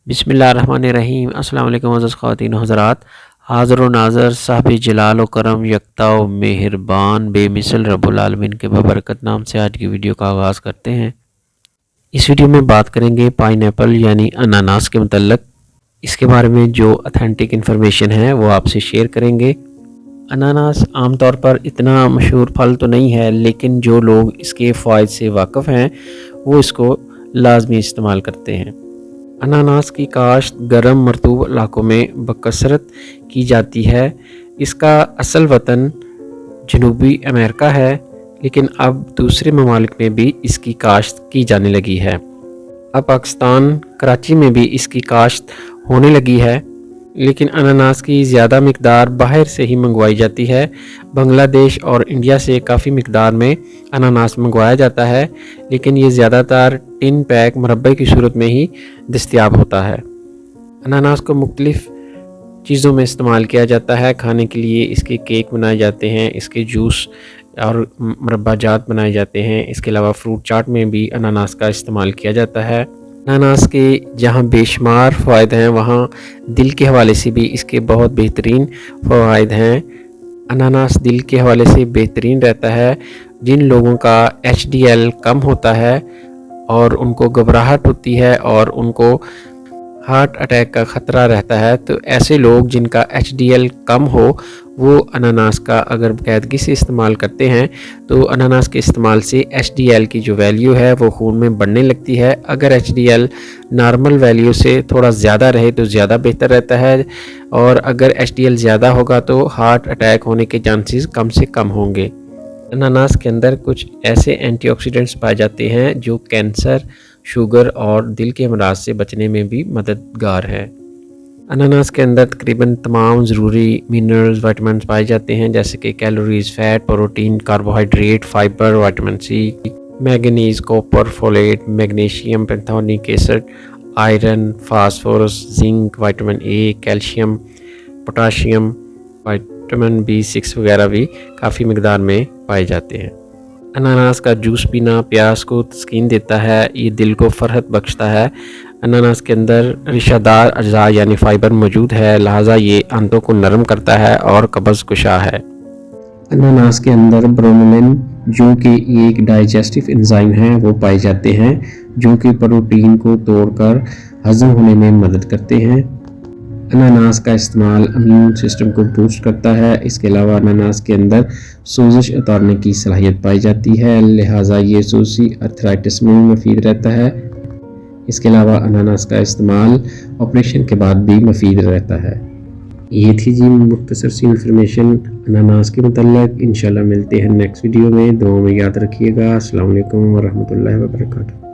بسم اللہ الرحمن الرحیم۔ السلام علیکم عزیز خواتین و حضرات، حاضر و ناظر صاحب جلال و کرم یکتا و مہربان بے مثل رب العالمین کے ببرکت نام سے آج کی ویڈیو کا آغاز کرتے ہیں۔ اس ویڈیو میں بات کریں گے پائن ایپل یعنی اناناس کے متعلق۔ اس کے بارے میں جو اتھینٹک انفارمیشن ہے وہ آپ سے شیئر کریں گے۔ اناناس عام طور پر اتنا مشہور پھل تو نہیں ہے، لیکن جو لوگ اس کے فوائد سے واقف ہیں وہ اس کو لازمی استعمال کرتے ہیں۔ اناناس کی کاشت گرم مرطوب علاقوں میں بکثرت کی جاتی ہے۔ اس کا اصل وطن جنوبی امریکہ ہے، لیکن اب دوسرے ممالک میں بھی اس کی کاشت کی جانے لگی ہے۔ اب پاکستان کراچی میں بھی اس کی کاشت ہونے لگی ہے، لیکن اناناس کی زیادہ مقدار باہر سے ہی منگوائی جاتی ہے۔ بنگلہ دیش اور انڈیا سے کافی مقدار میں اناناس منگوایا جاتا ہے، لیکن یہ زیادہ تر ٹن پیک مربے کی صورت میں ہی دستیاب ہوتا ہے۔ اناناس کو مختلف چیزوں میں استعمال کیا جاتا ہے۔ کھانے کے لیے اس کے کیک بنائے جاتے ہیں، اس کے جوس اور مربہ جات بنائے جاتے ہیں۔ اس کے علاوہ فروٹ چاٹ میں بھی اناناس کا استعمال کیا جاتا ہے۔ اناناس کے جہاں بے شمار فوائد ہیں، وہاں دل کے حوالے سے بھی اس کے بہت بہترین فوائد ہیں۔ اناناس دل کے حوالے سے بہترین رہتا ہے۔ جن لوگوں کا HDL کم ہوتا ہے اور ان کو گھبراہٹ ہوتی ہے اور ان کو ہارٹ اٹیک کا خطرہ رہتا ہے، تو ایسے لوگ جن کا HDL کم ہو وہ اناناس کا اگر باقاعدگی سے استعمال کرتے ہیں تو اناناس کے استعمال سے HDL کی جو ویلیو ہے وہ خون میں بڑھنے لگتی ہے۔ اگر HDL نارمل ویلیو سے تھوڑا زیادہ رہے تو زیادہ بہتر رہتا ہے، اور اگر HDL زیادہ ہوگا تو ہارٹ اٹیک ہونے کے چانسز کم سے کم ہوں گے۔ اناناس کے اندر کچھ ایسے اینٹی آکسیڈنٹس پائے جاتے ہیں جو کینسر، شوگر اور دل کے امراض سے بچنے میں بھی مددگار ہے۔ اناناس کے اندر تقریباً تمام ضروری منرلز، وائٹامنز پائے جاتے ہیں، جیسے کہ calories, fat, protein, carbohydrate, fibre, vitamin C, manganese, copper, folate, magnesium, pantothenic acid, iron, phosphorus, zinc, vitamin A, calcium, potassium, vitamin B6 وغیرہ بھی کافی مقدار میں پائے جاتے ہیں۔ اناناس کا جوس پینا پیاس کو تسکین دیتا ہے، یہ دل کو فرحت بخشتا ہے۔ اناناس کے اندر ریشہ دار اجزاء یعنی فائبر موجود ہے، لہٰذا یہ آنتوں کو نرم کرتا ہے اور قبض کشا ہے۔ اناناس کے اندر برونولین جو کہ ایک ڈائجسٹو انزائم ہے وہ پائے جاتے ہیں، جو کہ پروٹین کو توڑ کر ہضم ہونے میں مدد کرتے ہیں۔ اناناس کا استعمال امیون سسٹم کو بوسٹ کرتا ہے۔ اس کے علاوہ اناناس کے اندر سوزش اتارنے کی صلاحیت پائی جاتی ہے، لہٰذا یہ سوزشی ارتھرائٹس میں مفید رہتا ہے۔ اس کے علاوہ اناناس کا استعمال آپریشن کے بعد بھی مفید رہتا ہے۔ یہ تھی جی مختصر سی انفارمیشن اناناس کے متعلق۔ انشاءاللہ ملتے ہیں نیکسٹ ویڈیو میں، دعاؤں میں یاد رکھیے گا۔ السلام علیکم ورحمۃ اللہ وبرکاتہ۔